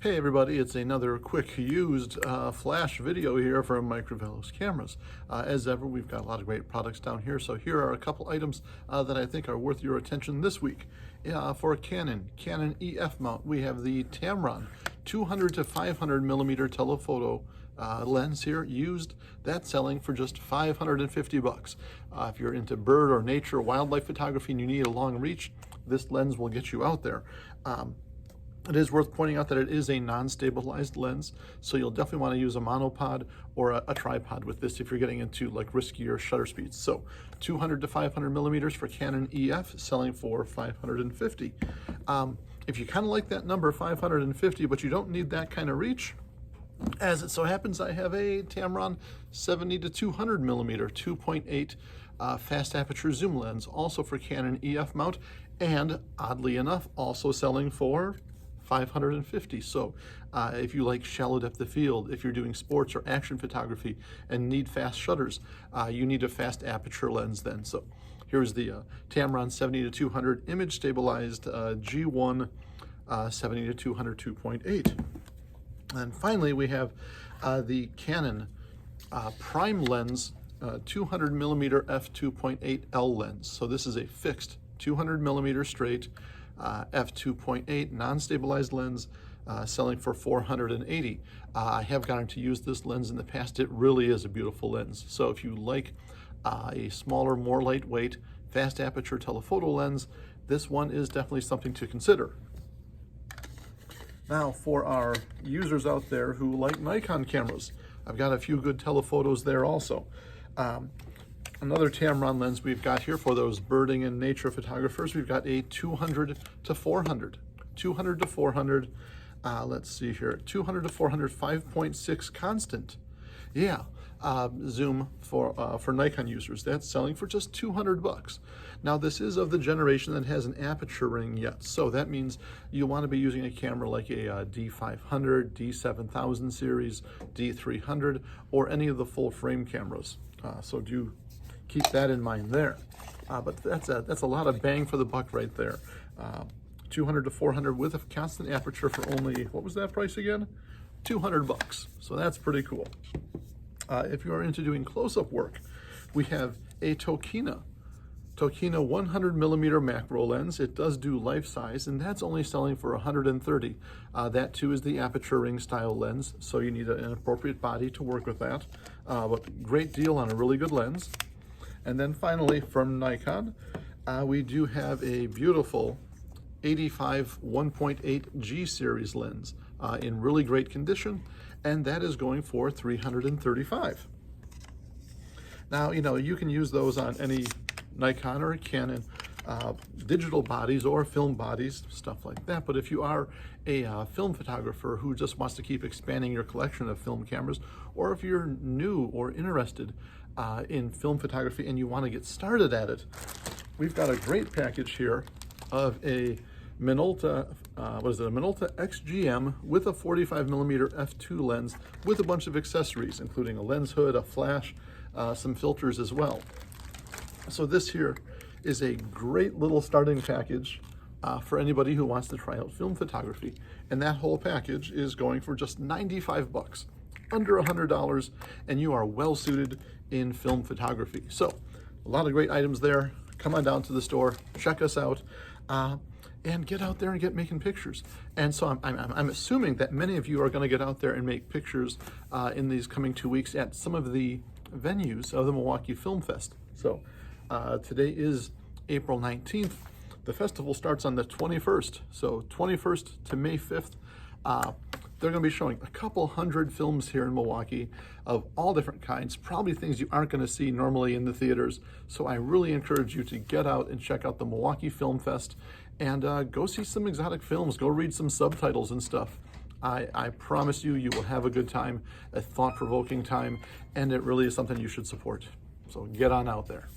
Hey everybody, it's another quick used flash video here from Microvelos Cameras. As ever, we've got a lot of great products down here, so here are a couple items that I think are worth your attention this week. For a Canon EF mount, we have the Tamron 200 to 500 millimeter telephoto lens here, used. That's selling for just 550 bucks. If you're into bird or nature or wildlife photography and you need a long reach, this lens will get you out there. It is worth pointing out that it is a non-stabilized lens, so you'll definitely want to use a monopod or a tripod with this if you're getting into like riskier shutter speeds. So 200 to 500 millimeters for Canon EF, selling for 550. If you kind of like that number, 550, but you don't need that kind of reach, as it so happens, I have a Tamron 70 to 200 millimeter 2.8 fast aperture zoom lens, also for Canon EF mount, and oddly enough, also selling for 550. So if you like shallow depth of field, if you're doing sports or action photography and need fast shutters, you need a fast aperture lens then. So here's the Tamron 70 to 200 image stabilized G1 70 to 200 2.8. And finally, we have the Canon prime lens 200 millimeter f2.8L lens. So this is a fixed 200 millimeter straight f2.8 non-stabilized lens, selling for 480. I have gotten to use this lens in the past. It really is a beautiful lens. So if you like a smaller, more lightweight, fast aperture telephoto lens, this one is definitely something to consider. Now, for our users out there who like Nikon cameras, I've got a few good telephotos there also. Another Tamron lens we've got here for those birding and nature photographers, we've got a 200 to 400. 200 to 400, let's see here, 200 to 400 5.6 constant. Yeah, zoom for Nikon users. That's selling for just 200 bucks. Now this is of the generation that has an aperture ring yet, so that means you want to be using a camera like a D500, D7000 series, D300, or any of the full frame cameras. So do keep that in mind there. But that's a lot of bang for the buck right there. 200 to 400 with a constant aperture for only, what was that price again? 200 bucks. So that's pretty cool. If you are into doing close-up work, we have a Tokina 100 millimeter macro lens. It does do life size, and that's only selling for 130. That too is the aperture ring style lens, so you need an appropriate body to work with that. But great deal on a really good lens. And then finally, from Nikon, we do have a beautiful 85 1.8 G series lens in really great condition, and that is going for 335. Now, you can use those on any Nikon or Canon digital bodies or film bodies, stuff like that. But if you are a film photographer who just wants to keep expanding your collection of film cameras, or if you're new or interested in film photography and you want to get started at it, we've got a great package here of a Minolta, a Minolta XGM with a 45 millimeter f2 lens with a bunch of accessories, including a lens hood, a flash, some filters as well. So this here is a great little starting package for anybody who wants to try out film photography. And that whole package is going for just 95 bucks, under $100, and you are well suited in film photography. So a lot of great items there. Come on down to the store, check us out, and get out there and get making pictures. And so I'm assuming that many of you are going to get out there and make pictures in these coming 2 weeks at some of the venues of the MKE Film Fest. So today is April 19th. The festival starts on the 21st. So 21st to May 5th, they're going to be showing a couple hundred films here in Milwaukee of all different kinds, probably things you aren't going to see normally in the theaters. So I really encourage you to get out and check out the MKE Film Fest and go see some exotic films, go read some subtitles and stuff. I promise you, you will have a good time, a thought-provoking time, and it really is something you should support. So get on out there.